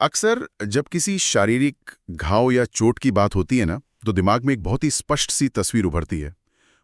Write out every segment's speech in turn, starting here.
अक्सर जब किसी शारीरिक घाव या चोट की बात होती है ना, तो दिमाग में एक बहुत ही स्पष्ट सी तस्वीर उभरती है।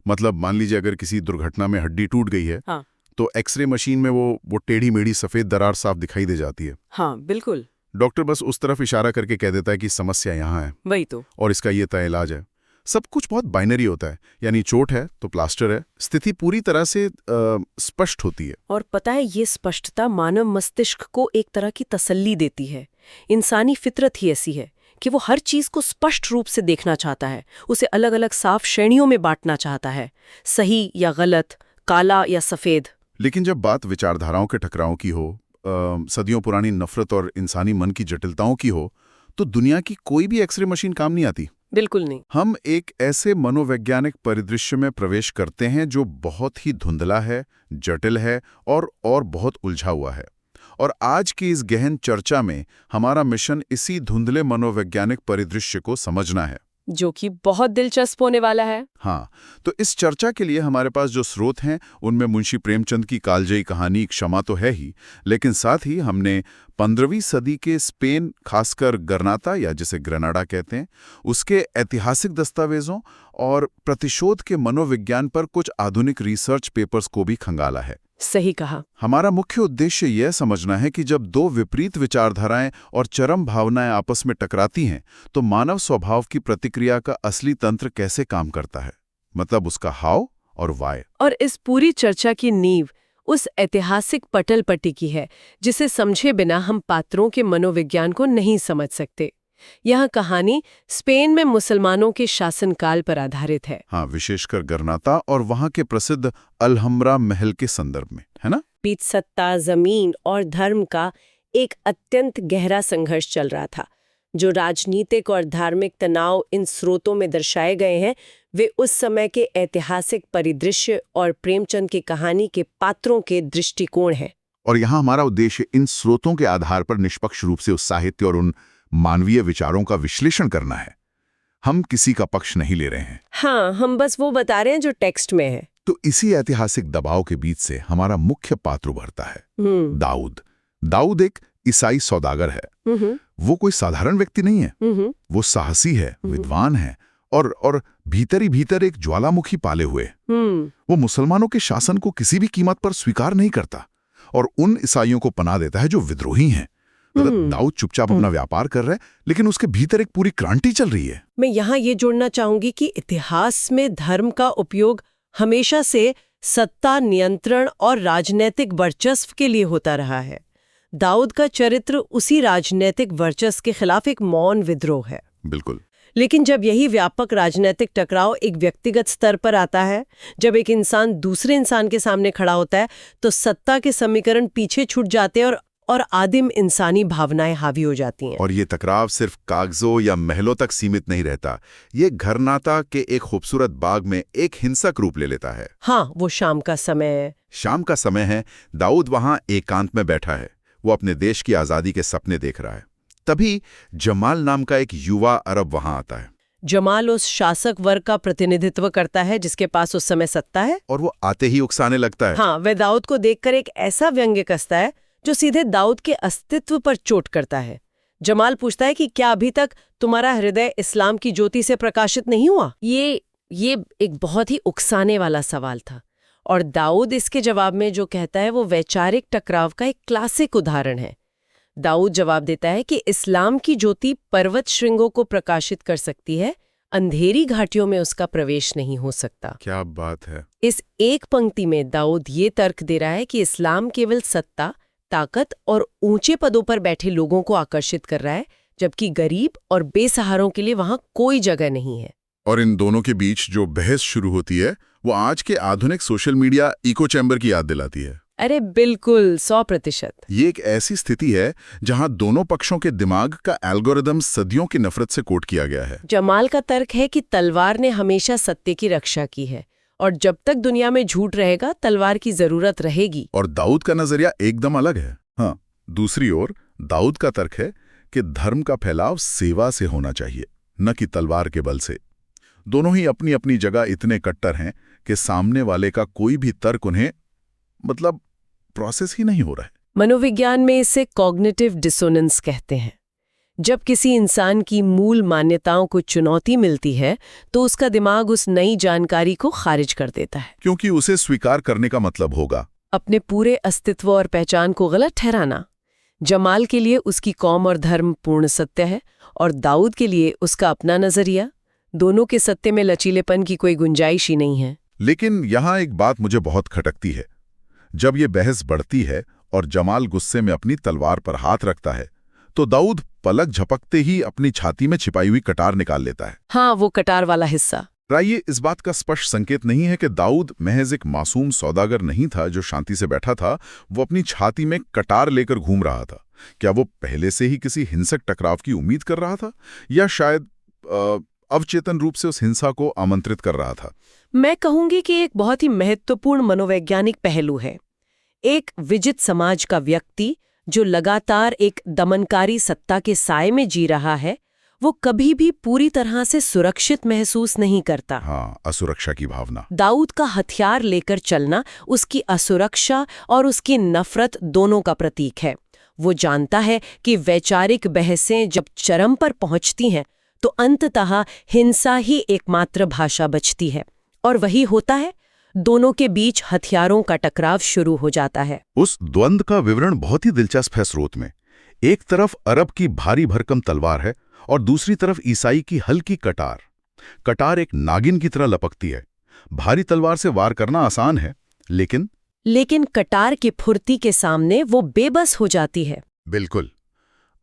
मतलब मान लीजिए अगर किसी दुर्घटना में हड्डी टूट गई है, हाँ। तो एक्सरे मशीन में वो टेढ़ी मेढ़ी सफेद दरार साफ दिखाई दे जाती है। हाँ, बिल्कुल। डॉक्टर बस उस तरफ इशारा करके कह देता है कि समस्या यहाँ है वही तो। और इसका ये तय इलाज है। सब कुछ बहुत बाइनरी होता है, यानी चोट है तो प्लास्टर है। स्थिति पूरी तरह से स्पष्ट होती है। और पता है, ये स्पष्टता मानव मस्तिष्क को एक तरह की तसल्ली देती है। इंसानी फितरत ही ऐसी है कि वो हर चीज को स्पष्ट रूप से देखना चाहता है, उसे अलग अलग साफ श्रेणियों में बांटना चाहता है, सही या गलत, काला या सफेद। लेकिन जब बात विचारधाराओं के टकराव की हो, सदियों पुरानी नफरत और इंसानी मन की जटिलताओं की हो, तो दुनिया की कोई भी एक्सरे मशीन काम नहीं आती। बिल्कुल नहीं। हम एक ऐसे मनोवैज्ञानिक परिदृश्य में प्रवेश करते हैं जो बहुत ही धुंधला है, जटिल है और बहुत उलझा हुआ है। और आज की इस गहन चर्चा में हमारा मिशन इसी धुंधले मनोवैज्ञानिक परिदृश्य को समझना है, जो कि बहुत दिलचस्प होने वाला है। हाँ, तो इस चर्चा के लिए हमारे पास जो स्रोत हैं उनमें मुंशी प्रेमचंद की कालजयी कहानी क्षमा तो है ही, लेकिन साथ ही हमने 15वीं सदी के स्पेन, खासकर गरनाता या जिसे ग्रेनाडा कहते हैं, उसके ऐतिहासिक दस्तावेजों और प्रतिशोध के मनोविज्ञान पर कुछ आधुनिक रिसर्च पेपर्स को भी खंगाला है। सही कहा। हमारा मुख्य उद्देश्य यह समझना है कि जब दो विपरीत विचारधाराएं और चरम भावनाएं आपस में टकराती हैं, तो मानव स्वभाव की प्रतिक्रिया का असली तंत्र कैसे काम करता है, मतलब उसका हाव और वाय। और इस पूरी चर्चा की नींव उस ऐतिहासिक पटल पट्टी की है जिसे समझे बिना हम पात्रों के मनोविज्ञान को नहीं समझ सकते। यह कहानी स्पेन में मुसलमानों के शासनकाल पर आधारित है। हाँ, विशेषकर गरनाता और वहां के प्रसिद्ध अलहम्ब्रा महल के संदर्भ में, है ना? बीच सत्ता, जमीन और धर्म का एक अत्यंत गहरा संघर्ष चल रहा था। जो राजनीतिक और धार्मिक तनाव इन स्रोतों में दर्शाए गए हैं, वे उस समय के ऐतिहासिक परिदृश्य और प्रेमचंद की कहानी के पात्रों के दृष्टिकोण हैं। और यहाँ हमारा उद्देश्य इन स्रोतों के आधार पर निष्पक्ष रूप से उस साहित्य और उन मानवीय विचारों का विश्लेषण करना है। हम किसी का पक्ष नहीं ले रहे हैं। हाँ, हम बस वो बता रहे हैं जो टेक्स्ट में है। तो इसी ऐतिहासिक दबाव के बीच से हमारा मुख्य पात्र उभरता है, दाऊद। दाऊद एक ईसाई सौदागर है। वो कोई साधारण व्यक्ति नहीं है। वो साहसी है, विद्वान है और भीतर ही भीतर एक ज्वालामुखी पाले हुए। वो मुसलमानों के शासन को किसी भी कीमत पर स्वीकार नहीं करता और उन ईसाइयों को पनाह देता है जो विद्रोही हैं। मतलब दाऊद चुपचाप अपना व्यापार कर रहा है, लेकिन उसके भीतर एक पूरी क्रांति चल रही है। मैं यहाँ ये जोड़ना चाहूंगी कि इतिहास में धर्म का उपयोग हमेशा से सत्ता, नियंत्रण और राजनीतिक वर्चस्व के लिए होता रहा है। दाऊद का चरित्र उसी राजनीतिक वर्चस्व के खिलाफ एक मौन विद्रोह है। बिल्कुल। लेकिन जब यही व्यापक राजनीतिक टकराव एक व्यक्तिगत स्तर पर आता है, जब एक इंसान दूसरे इंसान के सामने खड़ा होता है, तो सत्ता के समीकरण पीछे छूट जाते हैं और आदिम इंसानी भावनाएं हावी हो जाती हैं। और ये टकराव सिर्फ कागजों या महलों तक सीमित नहीं रहता। ये गरनाता के एक खूबसूरत बाग में एक हिंसक रूप ले लेता है। हाँ, वो शाम का समय है। शाम का समय है। दाऊद वहां एकांत में बैठा है। वो अपने देश की आजादी के सपने देख रहा है। तभी जमाल नाम का एक युवा अरब वहां आता है। जमाल उस शासक वर्ग का प्रतिनिधित्व करता है जिसके पास उस समय सत्ता है। और वो आते ही उकसाने लगता है। हाँ, वह दाऊद को देखकर एक ऐसा व्यंग्य कसता है जो सीधे दाऊद के अस्तित्व पर चोट करता है। जमाल पूछता है कि क्या अभी तक तुम्हारा हृदय इस्लाम की ज्योति से प्रकाशित नहीं हुआ? ये एक बहुत ही उकसाने वाला सवाल था। और दाऊद इसके जवाब में जो कहता है वो वैचारिक टकराव का एक क्लासिक उदाहरण है। दाऊद जवाब देता है कि इस्लाम की ज्योति पर्वत श्रृंगों को प्रकाशित कर सकती है, अंधेरी घाटियों में उसका प्रवेश नहीं हो सकता। क्या बात है। इस एक पंक्ति में दाऊद ये तर्क दे रहा है कि इस्लाम केवल सत्ता, ताकत और ऊंचे पदों पर बैठे लोगों को आकर्षित कर रहा है, जबकि गरीब और बेसहारों के लिए वहां कोई जगह नहीं है। और इन दोनों के बीच जो बहस शुरू होती है वो आज के आधुनिक सोशल मीडिया इको चैम्बर की याद दिलाती है। अरे बिल्कुल, 100%। ये एक ऐसी स्थिति है जहां दोनों पक्षों के दिमाग का एल्गोरिदम सदियों की नफरत से कोड किया गया है। जमाल का तर्क है कि तलवार ने हमेशा सत्य की रक्षा की है और जब तक दुनिया में झूठ रहेगा तलवार की जरूरत रहेगी। और दाऊद का नजरिया एकदम अलग है। हाँ, दूसरी ओर दाऊद का तर्क है कि धर्म का फैलाव सेवा से होना चाहिए, न कि तलवार के बल से। दोनों ही अपनी अपनी जगह इतने कट्टर हैं कि सामने वाले का कोई भी तर्क उन्हें प्रोसेस ही नहीं हो रहा है। मनोविज्ञान में इसे कॉग्निटिव डिसोनेंस कहते हैं। जब किसी इंसान की मूल मान्यताओं को चुनौती मिलती है तो उसका दिमाग उस नई जानकारी को खारिज कर देता है, क्योंकि उसे स्वीकार करने का मतलब होगा अपने पूरे अस्तित्व और पहचान को गलत ठहराना। जमाल के लिए उसकी कौम और धर्म पूर्ण सत्य है और दाऊद के लिए उसका अपना नजरिया। दोनों के सत्य में लचीलेपन की कोई गुंजाइश ही नहीं है। लेकिन यहाँ एक बात मुझे बहुत खटकती है। जब ये बहस बढ़ती है और जमाल गुस्से में अपनी तलवार पर हाथ रखता है तो दाऊद पलक झपकते ही अपनी छाती में छिपाई हुई कटार निकाल लेता है। हाँ, वो कटार वाला हिस्सा। ये इस बात का स्पष्ट संकेत नहीं है कि दाऊद महज एक मासूम सौदागर नहीं था जो शांति से बैठा था, वो अपनी छाती में कटार लेकर घूम रहा था। क्या वो पहले से ही किसी हिंसक टकराव की उम्मीद कर रहा था या शायद अवचेतन रूप से उस हिंसा को आमंत्रित कर रहा था? मैं कहूंगी कि एक बहुत ही महत्वपूर्ण मनोवैज्ञानिक पहलू है। एक विजित समाज का व्यक्ति जो लगातार एक दमनकारी सत्ता के साए में जी रहा है, वो कभी भी पूरी तरह से सुरक्षित महसूस नहीं करता। हाँ, असुरक्षा की भावना। दाऊद का हथियार लेकर चलना उसकी असुरक्षा और उसकी नफरत दोनों का प्रतीक है। वो जानता है कि वैचारिक बहसें जब चरम पर पहुंचती हैं तो अंततः हिंसा ही एकमात्र भाषा बचती है, और वही होता है। दोनों के बीच हथियारों का टकराव शुरू हो जाता है। उस द्वंद्व का विवरण बहुत ही दिलचस्प है स्रोत में। एक तरफ अरब की भारी भरकम तलवार है और दूसरी तरफ ईसाई की हल्की कटार। कटार एक नागिन की तरह लपकती है। भारी तलवार से वार करना आसान है, लेकिन कटार की फुर्ती के सामने वो बेबस हो जाती है। बिल्कुल।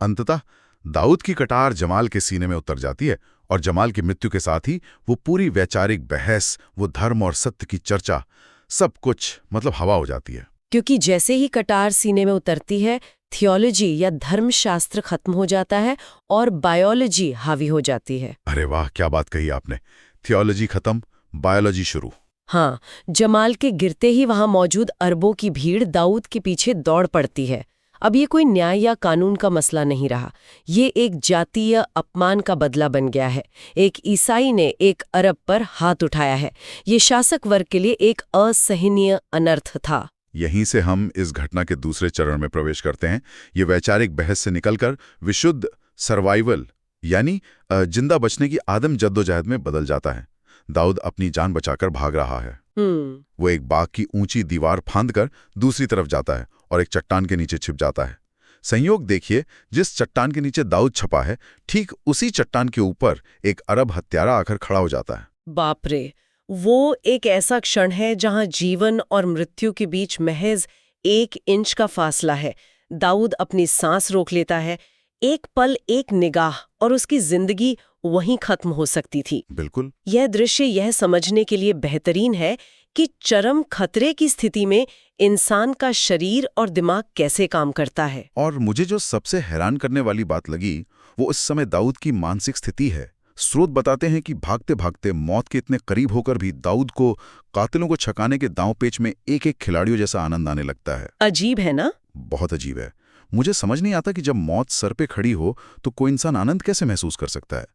अंततः दाऊद की कटार जमाल के सीने में उतर जाती है और जमाल की मृत्यु के साथ ही वो पूरी वैचारिक बहस, वो धर्म और सत्य की चर्चा, सब कुछ हवा हो जाती है। क्योंकि जैसे ही कटार सीने में उतरती है, थियोलॉजी या धर्मशास्त्र खत्म हो जाता है और बायोलॉजी हावी हो जाती है। अरे वाह, क्या बात कही आपने। थियोलॉजी खत्म, बायोलॉजी शुरू। हाँ, जमाल के गिरते ही वहां मौजूद अरबों की भीड़ दाऊद के पीछे दौड़ पड़ती है। अब ये कोई न्याय या कानून का मसला नहीं रहा, ये एक जातीय अपमान का बदला बन गया है। एक ईसाई ने एक अरब पर हाथ उठाया है। ये शासक वर्ग के लिए एक असहनीय अनर्थ था। यहीं से हम इस घटना के दूसरे चरण में प्रवेश करते हैं। ये वैचारिक बहस से निकलकर विशुद्ध सर्वाइवल यानी जिंदा बचने की आदम जद्दोजहद में बदल जाता है। दाऊद अपनी जान बचाकर भाग रहा है। वो एक बाग की ऊंची दीवार फांदकर दूसरी तरफ जाता है और एक चट्टान के नीचे छिप जाता है। संयोग देखिए, जिस चट्टान के नीचे दाऊद छपा है, ठीक उसी चट्टान के ऊपर एक अरब हत्यारा आकर खड़ा हो जाता है। बाप रे, वो एक ऐसा क्षण है जहां जीवन और मृत्यु के बीच महज 1 इंच का फासला है। दाऊद अपनी सांस रोक लेता है। एक पल, एक निगाह और उसकी जिंदगी वहीं खत्म हो सकती थी। बिल्कुल। यह दृश्य यह समझने के लिए बेहतरीन है कि चरम खतरे की स्थिति में इंसान का शरीर और दिमाग कैसे काम करता है। और मुझे जो सबसे हैरान करने वाली बात लगी वो उस समय दाऊद की मानसिक स्थिति है। स्रोत बताते हैं कि भागते भागते मौत के इतने करीब होकर भी दाऊद को कातिलों को छकाने के दांव पेच में एक एक खिलाड़ियों जैसा आनंद आने लगता है। अजीब है ना? बहुत अजीब है। मुझे समझ नहीं आता कि जब मौत सर पे खड़ी हो तो कोई इंसान आनंद कैसे महसूस कर सकता है।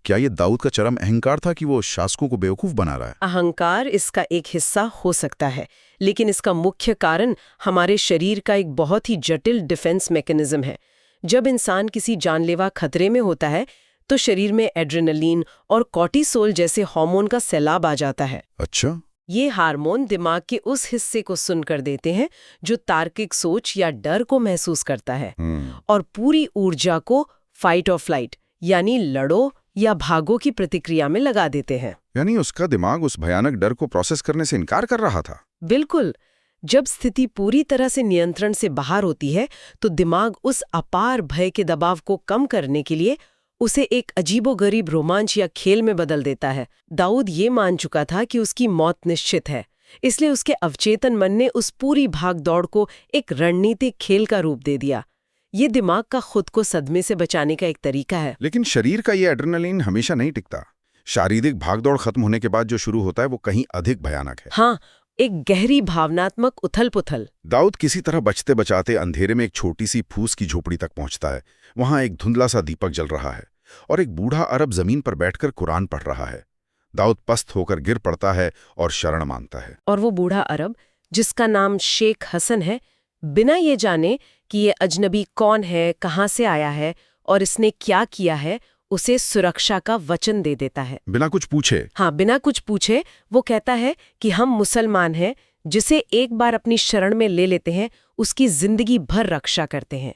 क्या ये दाऊद का चरम अहंकार था कि वो शासकों को बेवकूफ बना रहा है? अहंकार इसका एक हिस्सा हो सकता है, लेकिन इसका मुख्य कारण हमारे शरीर का एक बहुत ही जटिल डिफेंस मैकेनिज्म है। जब इंसान किसी जानलेवा खतरे में होता है तो शरीर में एड्रेनलिन और कॉर्टिसोल जैसे हार्मोन का सैलाब आ जाता है। अच्छा। ये हार्मोन दिमाग के उस हिस्से को सुन कर देते हैं जो तार्किक सोच या डर को महसूस करता है, और पूरी ऊर्जा को फाइट और फ्लाइट यानी लड़ो या भागो की प्रतिक्रिया में लगा देते हैं। यानी उसका दिमाग उस भयानक डर को प्रोसेस करने से इनकार कर रहा था। बिल्कुल। जब स्थिति पूरी तरह से नियंत्रण से बाहर होती है तो दिमाग उस अपार भय के दबाव को कम करने के लिए उसे एक अजीबोगरीब रोमांच या खेल में बदल देता है। दाऊद ये मान चुका था कि उसकी मौत निश्चित है, इसलिए उसके अवचेतन मन ने उस पूरी भाग-दौड़ को एक रणनीतिक खेल का रूप दे दिया। ये दिमाग का खुद को सदमे से बचाने का एक तरीका है। लेकिन शरीर का ये एड्रेनलिन हमेशा नहीं टिकता। शारीरिक भागदौड़ खत्म होने के बाद जो शुरू होता है वो कहीं अधिक भयानक है। हाँ, एक गहरी भावनात्मक उथल-पुथल। दाऊद किसी तरह बचते बचाते अंधेरे में एक छोटी सी फूस की झोपड़ी तक पहुंचता है। वहां एक धुंधला सा दीपक जल रहा है और एक बूढ़ा अरब जमीन पर बैठकर कुरान पढ़ रहा है। दाऊद पस्त होकर गिर पड़ता है और शरण मांगता है। और वो बूढ़ा अरब, जिसका नाम शेख हसन है, बिना ये जाने कि ये अजनबी कौन है, कहाँ से आया है, और इसने क्या किया है उसे सुरक्षा का वचन दे देता है। बिना कुछ पूछे? हाँ, बिना कुछ पूछे वो कहता है कि हम मुसलमान हैं, जिसे एक बार अपनी शरण में ले लेते हैं उसकी जिंदगी भर रक्षा करते हैं।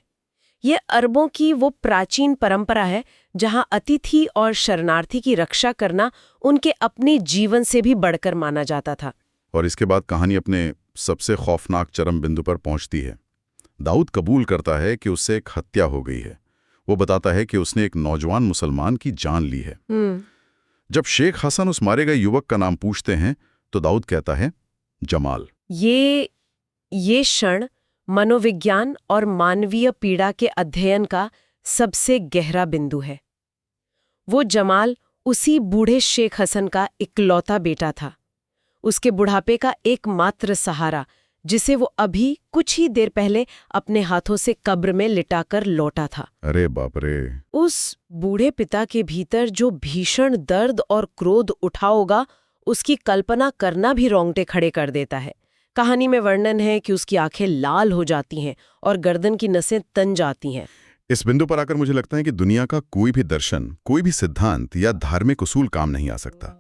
ये अरबों की वो प्राचीन परंपरा है जहां अतिथि और शरणार्थी की रक्षा करना उनके अपने जीवन से भी बढ़कर माना जाता था। और इसके बाद कहानी अपने सबसे खौफनाक चरम बिंदु पर पहुंचती है। दाऊद कबूल करता है कि उससे एक हत्या हो गई है। वो बताता है कि उसने एक नौजवान मुसलमान की जान ली है। जब शेख हसन उस मारे गए युवक का नाम पूछते हैं तो दाऊद कहता है जमाल। ये क्षण मनोविज्ञान और मानवीय पीड़ा के अध्ययन का सबसे गहरा बिंदु है। वो जमाल उसी बूढ़े शेख हसन का इकलौता बेटा था, उसके बुढ़ापे का एकमात्र सहारा, जिसे वो अभी कुछ ही देर पहले अपने हाथों से कब्र में लिटाकर लौटा था। अरे बाप रे! उस बूढ़े पिता के भीतर जो भीषण दर्द और क्रोध उठा होगा, उसकी कल्पना करना भी रोंगटे खड़े कर देता है। कहानी में वर्णन है कि उसकी आंखें लाल हो जाती हैं और गर्दन की नसें तन जाती हैं। इस बिंदु पर आकर मुझे लगता है कि दुनिया का कोई भी दर्शन, कोई भी सिद्धांत या धार्मिक उसूल काम नहीं आ सकता।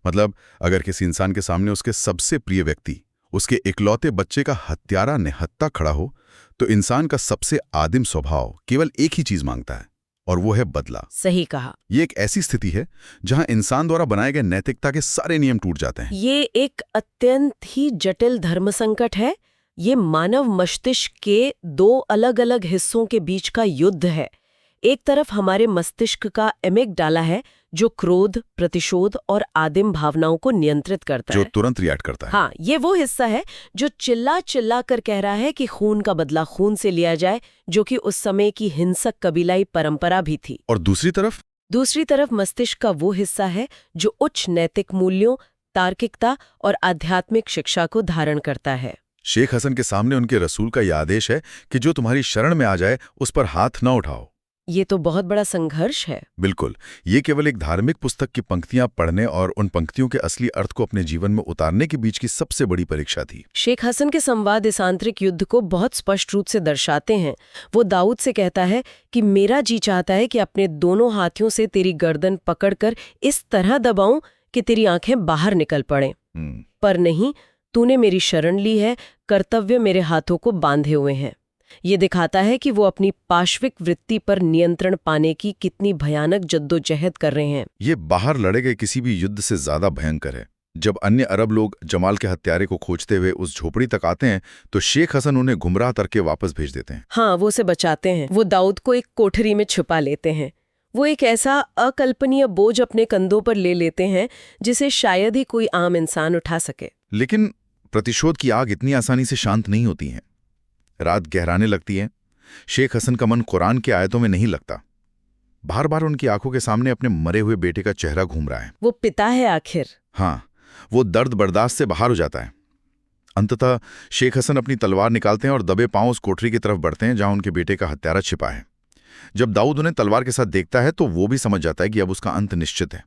मतलब अगर किसी इंसान के सामने उसके सबसे प्रिय व्यक्ति, उसके इकलौते बच्चे का हत्यारा निहत्था खड़ा हो, तो इंसान का सबसे आदिम स्वभाव केवल एक ही चीज मांगता है, और वो है बदला। सही कहा। ये एक ऐसी स्थिति है जहां इंसान द्वारा बनाए गए नैतिकता के सारे नियम टूट जाते हैं। ये एक अत्यंत ही जटिल धर्म संकट है। ये मानव मस्तिष्क के दो अलग अलग हिस्सों के बीच का युद्ध है। एक तरफ हमारे मस्तिष्क का एमिगडाला है, जो क्रोध, प्रतिशोध और आदिम भावनाओं को नियंत्रित करता है, जो तुरंत रिएक्ट करता है। हाँ, ये वो हिस्सा है जो चिल्ला चिल्ला कर कह रहा है कि खून का बदला खून से लिया जाए, जो कि उस समय की हिंसक कबीलाई परंपरा भी थी। और दूसरी तरफ मस्तिष्क का वो हिस्सा है जो उच्च नैतिक मूल्यों, तार्किकता और आध्यात्मिक शिक्षा को धारण करता है। शेख हसन के सामने उनके रसूल का यह आदेश है कि जो तुम्हारी शरण में आ जाए उस पर हाथ न उठाओ। ये तो बहुत बड़ा संघर्ष है। बिल्कुल। ये केवल एक धार्मिक पुस्तक की पंक्तियां पढ़ने और उन पंक्तियों के असली अर्थ को अपने जीवन में उतारने के बीच की सबसे बड़ी परीक्षा थी। शेख हसन के संवाद इस आंतरिक युद्ध को बहुत स्पष्ट रूप से दर्शाते हैं। वो दाऊद से कहता है कि मेरा जी चाहता है कि अपने दोनों हाथों से तेरी गर्दन पकड़कर इस तरह दबाऊं कि तेरी आंखें बाहर निकल पड़ें। पर नहीं, तूने मेरी शरण ली है, कर्तव्य मेरे हाथों को बांधे हुए हैं। ये दिखाता है कि वो अपनी पाश्विक वृत्ति पर नियंत्रण पाने की कितनी भयानक जद्दोजहद कर रहे हैं। ये बाहर लड़े गए किसी भी युद्ध से ज्यादा भयंकर है। जब अन्य अरब लोग जमाल के हत्यारे को खोजते हुए उस झोपड़ी तक आते हैं तो शेख हसन उन्हें गुमराह करके वापस भेज देते हैं। हाँ, वो उसे बचाते हैं। वो दाऊद को एक कोठरी में छुपा लेते हैं। वो एक ऐसा अकल्पनीय बोझ अपने कंधों पर ले लेते हैं जिसे शायद ही कोई आम इंसान उठा सके। लेकिन प्रतिशोध की आग इतनी आसानी से शांत नहीं होती है। रात गहराने लगती है। शेख हसन का मन कुरान के आयतों में नहीं लगता। बार बार उनकी आंखों के सामने अपने मरे हुए बेटे का चेहरा घूम रहा है। वो पिता है आखिर। हाँ, वो दर्द बर्दाश्त से बाहर हो जाता है। अंततः शेख हसन अपनी तलवार निकालते हैं और दबे पांव उस कोठरी की तरफ बढ़ते हैं जहां उनके बेटे का हत्यारा छिपा है। जब दाऊद उन्हें तलवार के साथ देखता है तो वो भी समझ जाता है कि अब उसका अंत निश्चित है।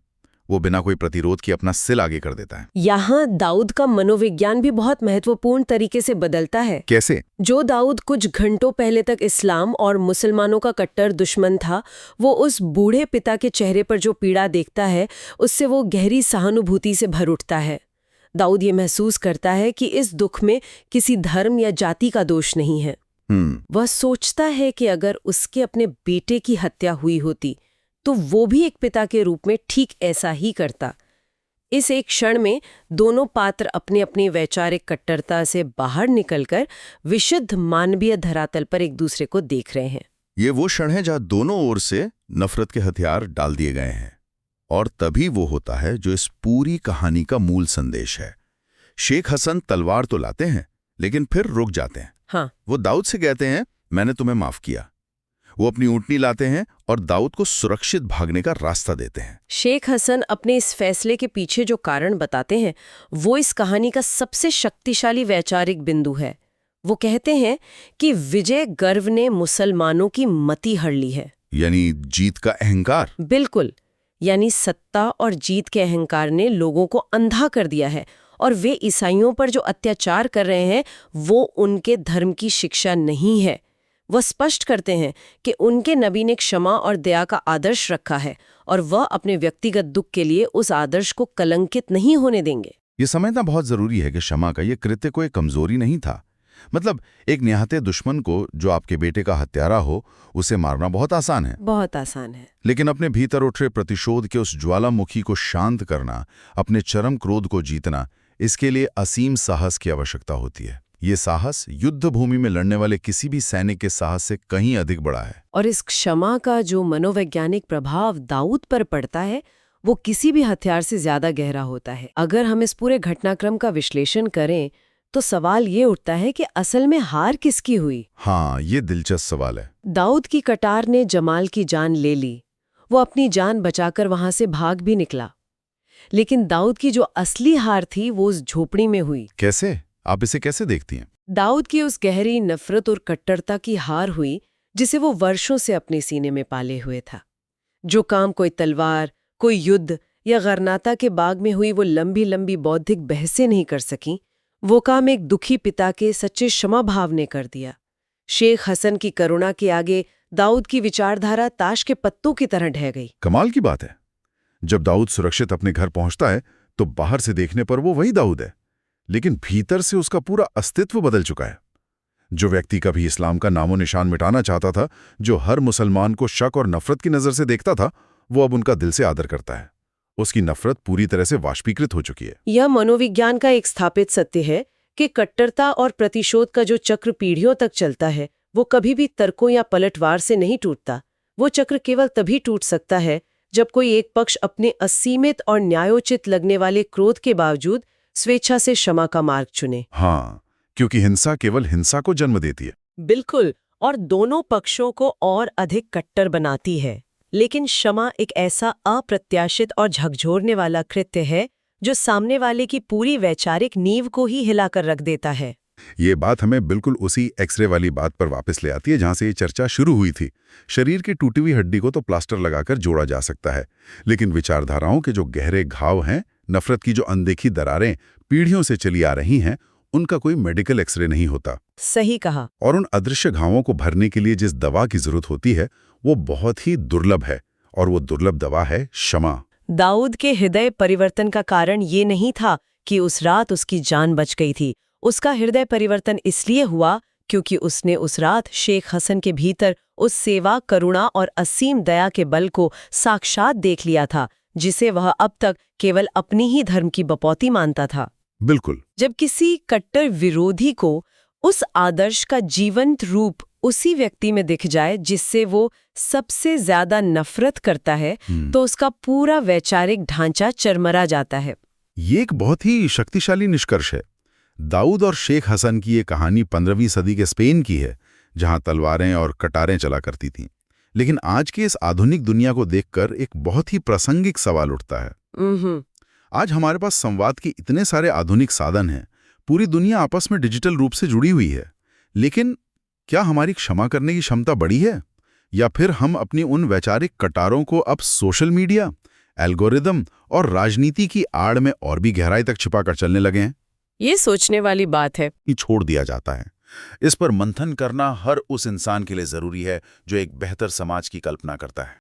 वो बिना कोई प्रतिरोध के अपना सिल आगे कर देता है। यहाँ दाऊद का मनोविज्ञान भी बहुत महत्वपूर्ण तरीके से बदलता है। कैसे? जो दाऊद कुछ घंटों पहले तक इस्लाम और मुसलमानों का कट्टर दुश्मन था, वो उस बूढ़े पिता के चेहरे पर जो पीड़ा देखता है, उससे वो गहरी सहानुभूति से भर उठता है। दाऊद ये महसूस करता है कि इस दुख में किसी धर्म या जाति का दोष नहीं है। वह सोचता है कि अगर उसके अपने बेटे की हत्या हुई होती तो वो भी एक पिता के रूप में ठीक ऐसा ही करता। इस एक क्षण में दोनों पात्र अपने अपनी वैचारिक कट्टरता से बाहर निकलकर विशुद्ध मानवीय धरातल पर एक दूसरे को देख रहे हैं। ये वो क्षण है जहां दोनों ओर से नफरत के हथियार डाल दिए गए हैं। और तभी वो होता है जो इस पूरी कहानी का मूल संदेश है। शेख हसन तलवार तो लाते हैं लेकिन फिर रुक जाते हैं। हाँ। वो दाऊद से कहते हैं, मैंने तुम्हें माफ किया। वो अपनी ऊँटनी लाते हैं और दाऊद को सुरक्षित भागने का रास्ता देते हैं। शेख हसन अपने इस फैसले के पीछे जो कारण बताते हैं वो इस कहानी का सबसे शक्तिशाली वैचारिक बिंदु है। वो कहते हैं कि विजय गर्व ने मुसलमानों की मति हर ली है। यानी जीत का अहंकार। बिल्कुल। यानी सत्ता और जीत के अहंकार ने लोगों को अंधा कर दिया है और वे ईसाइयों पर जो अत्याचार कर रहे हैं वो उनके धर्म की शिक्षा नहीं है वह स्पष्ट करते हैं कि उनके नबी ने क्षमा और दया का आदर्श रखा है और वह अपने व्यक्तिगत दुख के लिए उस आदर्श को कलंकित नहीं होने देंगे। ये समझना बहुत जरूरी है कि क्षमा का ये कृत्य कोई कमजोरी नहीं था। मतलब एक निहत्थे दुश्मन को, जो आपके बेटे का हत्यारा हो, उसे मारना बहुत आसान है। बहुत आसान है। लेकिन अपने भीतर उठे प्रतिशोध के उस ज्वालामुखी को शांत करना, अपने चरम क्रोध को जीतना, इसके लिए असीम साहस की आवश्यकता होती है। ये साहस युद्ध भूमि में लड़ने वाले किसी भी सैनिक के साहस से कहीं अधिक बड़ा है। और इस क्षमा का जो मनोवैज्ञानिक प्रभाव दाऊद पर पड़ता है वो किसी भी हथियार से ज्यादा गहरा होता है। अगर हम इस पूरे घटनाक्रम का विश्लेषण करें तो सवाल ये उठता है कि असल में हार किसकी हुई? हाँ, ये दिलचस्प सवाल है। दाऊद की कटार ने जमाल की जान ले ली, वो अपनी जान बचाकर वहां से भाग भी निकला। लेकिन दाऊद की जो असली हार थी वो उस झोपड़ी में हुई। कैसे? आप इसे कैसे देखती हैं? दाऊद की उस गहरी नफरत और कट्टरता की हार हुई जिसे वो वर्षों से अपने सीने में पाले हुए था। जो काम कोई तलवार, कोई युद्ध या गरनाता के बाग में हुई वो लंबी लंबी बौद्धिक बहसें नहीं कर सकी, वो काम एक दुखी पिता के सच्चे क्षमा भाव ने कर दिया। शेख हसन की करुणा के आगे दाऊद की विचारधारा ताश के पत्तों की तरह ढह गई। कमाल की बात है, जब दाऊद सुरक्षित अपने घर पहुंचता है तो बाहर से देखने पर वो वही दाऊद है, लेकिन भीतर से उसका पूरा अस्तित्व बदल चुका है। जो व्यक्ति कभी इस्लाम का नामो निशान मिटाना चाहता था, जो हर मुसलमान को शक और नफरत की नजर से देखता था, वो अब उनका दिल से आदर करता है। उसकी नफरत पूरी तरह से वाष्पीकृत हो चुकी है। यह मनोविज्ञान का एक स्थापित सत्य है कि कट्टरता और प्रतिशोध का जो चक्र पीढ़ियों तक चलता है वो कभी भी तर्कों या पलटवार से नहीं टूटता। वो चक्र केवल तभी टूट सकता है जब कोई एक पक्ष अपने असीमित और न्यायोचित लगने वाले क्रोध के बावजूद स्वेच्छा से क्षमा का मार्ग चुने। हाँ, क्योंकि हिंसा केवल हिंसा को जन्म देती है। बिल्कुल, और दोनों पक्षों को और अधिक कट्टर बनाती है। लेकिन क्षमा एक ऐसा अप्रत्याशित और झकझोरने वाला कृत्य है जो सामने वाले की पूरी वैचारिक नींव को ही हिलाकर रख देता है। ये बात हमें बिल्कुल उसी एक्सरे वाली बात पर वापस ले आती है जहां से ये चर्चा शुरू हुई थी। शरीर की टूटी हुई हड्डी को तो प्लास्टर लगाकर जोड़ा जा सकता है, लेकिन विचारधाराओं के जो गहरे घाव हैं, नफरत की जो अनदेखी दरारें पीढ़ियों से चली आ रही हैं, उनका कोई मेडिकल एक्सरे नहीं होता। सही कहा। और उन अदृश्य घावों को भरने के लिए जिस दवा की जरूरत होती है वो बहुत ही दुर्लभ है, और वो दुर्लभ दवा है क्षमा। दाऊद के हृदय परिवर्तन का कारण ये नहीं था कि उस रात उसकी जान बच गई थी। उसका हृदय परिवर्तन इसलिए हुआ क्योंकि उसने उस रात शेख हसन के भीतर उस सेवा, करुणा और असीम दया के बल को साक्षात देख लिया था जिसे वह अब तक केवल अपनी ही धर्म की बपौती मानता था। बिल्कुल। जब किसी कट्टर विरोधी को उस आदर्श का जीवंत रूप उसी व्यक्ति में दिख जाए जिससे वो सबसे ज्यादा नफरत करता है, तो उसका पूरा वैचारिक ढांचा चरमरा जाता है। ये एक बहुत ही शक्तिशाली निष्कर्ष है। दाऊद और शेख हसन की ये कहानी 15वीं सदी के स्पेन की है, जहां तलवारें और कटारें चला करती थीं। लेकिन आज की इस आधुनिक दुनिया को देखकर एक बहुत ही प्रासंगिक सवाल उठता है। आज हमारे पास संवाद के इतने सारे आधुनिक साधन हैं, पूरी दुनिया आपस में डिजिटल रूप से जुड़ी हुई है, लेकिन क्या हमारी क्षमा करने की क्षमता बढ़ी है, या फिर हम अपनी उन वैचारिक कटारों को अब सोशल मीडिया, एल्गोरिदम और राजनीति की आड़ में और भी गहराई तक छिपाकर चलने लगे हैं? ये सोचने वाली बात है। ये छोड़ दिया जाता है। इस पर मंथन करना हर उस इंसान के लिए जरूरी है जो एक बेहतर समाज की कल्पना करता है।